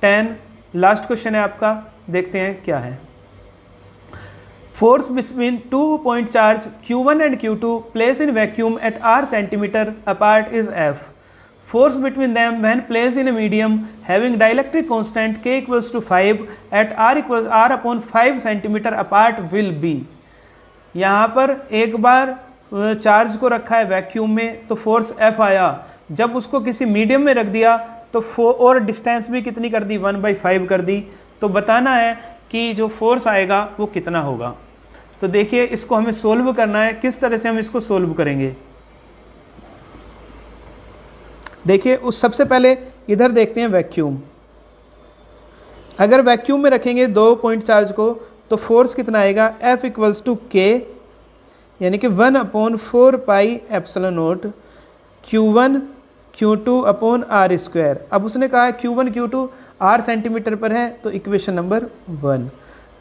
10 लास्ट क्वेश्चन है आपका। देखते हैं क्या है। Force between 2 point charge Q1 and Q2 placed in vacuum at r centimeter apart is F. Force between them when placed in a medium having dielectric constant K equals to 5 at r upon 5 centimeter apart will be. यहाँ पर एक बार charge को रखा है vacuum में तो force F आया, जब उसको किसी मीडियम में रख दिया तो और डिस्टेंस भी कितनी कर दी, 1/5 कर दी। तो बताना है कि जो फोर्स आएगा वो कितना होगा। तो देखिए इसको हमें सोल्व करना है, किस तरह से हम इसको सोल्व करेंगे। देखिए उस सबसे पहले इधर देखते हैं वैक्यूम। अगर वैक्यूम में रखेंगे 2 पॉइंट चार्ज को तो फोर्स कितना आएगा, F इक्वल्स टू K यानी कि 1/4 pi epsilon not Q1 Q2 upon R square. अब उसने कहा Q1 Q2 R सेंटीमीटर पर है तो इक्वेशन नंबर 1।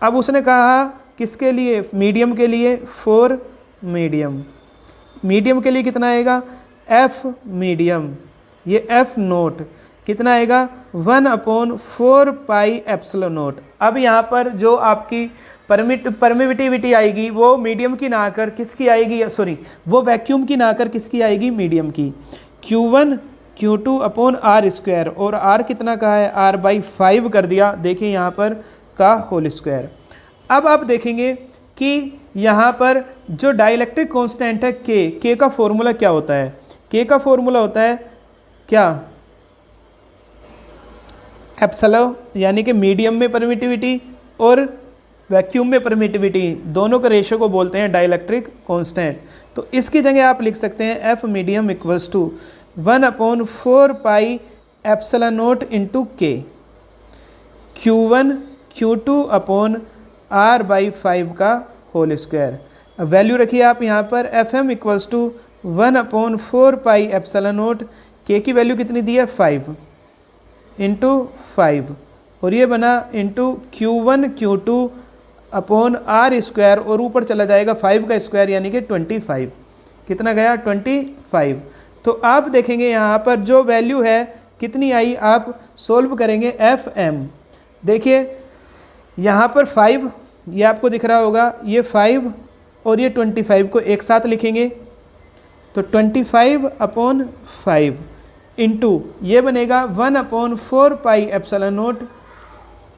अब उसने कहा किसके लिए, मीडियम के लिए, फॉर मीडियम के लिए कितना आएगा, F मीडियम, ये F नोट कितना आएगा 1/4 पाई एप्सिलॉन नोट। अब यहाँ पर जो आपकी परमिटिविटी आएगी वो मीडियम की ना आकर किसकी आएगी, सॉरी वो वैक्यूम की ना आकर किसकी आएगी, मीडियम की। Q1 Q2 upon R square, और R कितना का है, R/5 कर दिया, देखिए यहाँ पर का होल स्क्वायर। अब आप देखेंगे कि यहाँ पर जो डाइलेक्ट्रिक कांस्टेंट है K का फॉर्मूला क्या होता है, K का फॉर्मूला होता है क्या, एप्सिलॉन, यानी कि मीडियम में परमिटिविटी और वैक्यूम में परमिटिविटी दोनों के रेशो को बोलते हैं डाइलेक्ट्रिक कांस्टेंट। तो इसकी जगह आप लिख सकते हैं F medium equals to 1/4 pi epsilon naught into K, Q1 Q2 upon R/5 का होल स्क्वायर। अब वैल्यू रखिए आप यहाँ पर, Fm equals to 1/4 pi epsilon naught, K की वैल्यू कितनी दी है 5 इंटू 5, और ये बना into Q1 Q2 upon R square, और ऊपर चला जाएगा 5 का स्क्वायर यानी कि 25, कितना गया 25। तो आप देखेंगे यहाँ पर जो वैल्यू है कितनी आई, आप सोल्व करेंगे Fm। देखिए यहाँ पर 5 ये आपको दिख रहा होगा, ये 5 और ये 25 को एक साथ लिखेंगे तो 25/5 इंटू ये बनेगा 1/4 pi epsilon note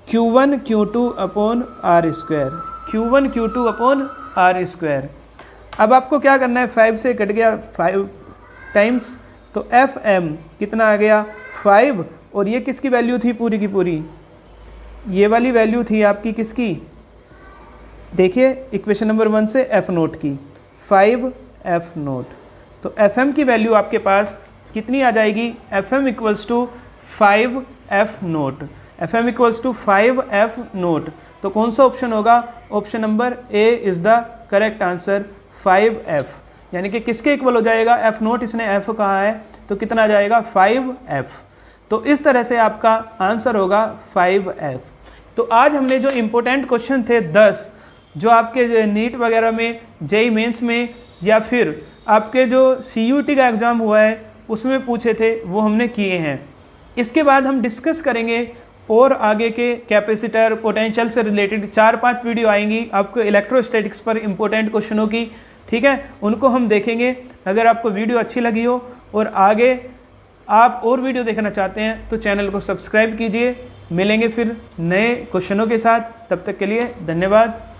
Q1 Q2 upon R square, Q1 Q2 upon R square. अब आपको क्या करना है, 5 से कट गया 5 टाइम्स, तो Fm कितना आ गया 5, और ये किसकी वैल्यू थी पूरी की पूरी, ये वाली वैल्यू थी आपकी किसकी, देखिए इक्वेशन नंबर 1 से F नोट की, 5 F नोट। तो Fm की वैल्यू आपके पास कितनी आ जाएगी, Fm equals to 5 F naught, Fm equals to 5 F naught. तो कौन सा ऑप्शन होगा, option number a is the correct answer, 5F, यानी कि किसके इक्वल हो जाएगा, F नोट, इसने F कहा है तो कितना आ जाएगा 5F। तो इस तरह से आपका आंसर होगा 5F। तो आज हमने जो इम्पोर्टेंट क्वेश्चन थे 10 जो आपके नीट वगैरह में, जेई मेंस में, या फिर आपके जो CUT का एग्ज़ाम हुआ है उसमें पूछे थे वो हमने किए हैं। इसके बाद हम डिस्कस करेंगे और आगे के कैपेसिटर, पोटेंशियल से रिलेटेड 4-5 वीडियो आएंगी आपको इलेक्ट्रोस्टैटिक्स पर इम्पोर्टेंट क्वेश्चनों की, ठीक है, उनको हम देखेंगे। अगर आपको वीडियो अच्छी लगी हो और आगे आप और वीडियो देखना चाहते हैं तो चैनल को सब्सक्राइब कीजिए। मिलेंगे फिर नए क्वेश्चनों के साथ, तब तक के लिए धन्यवाद।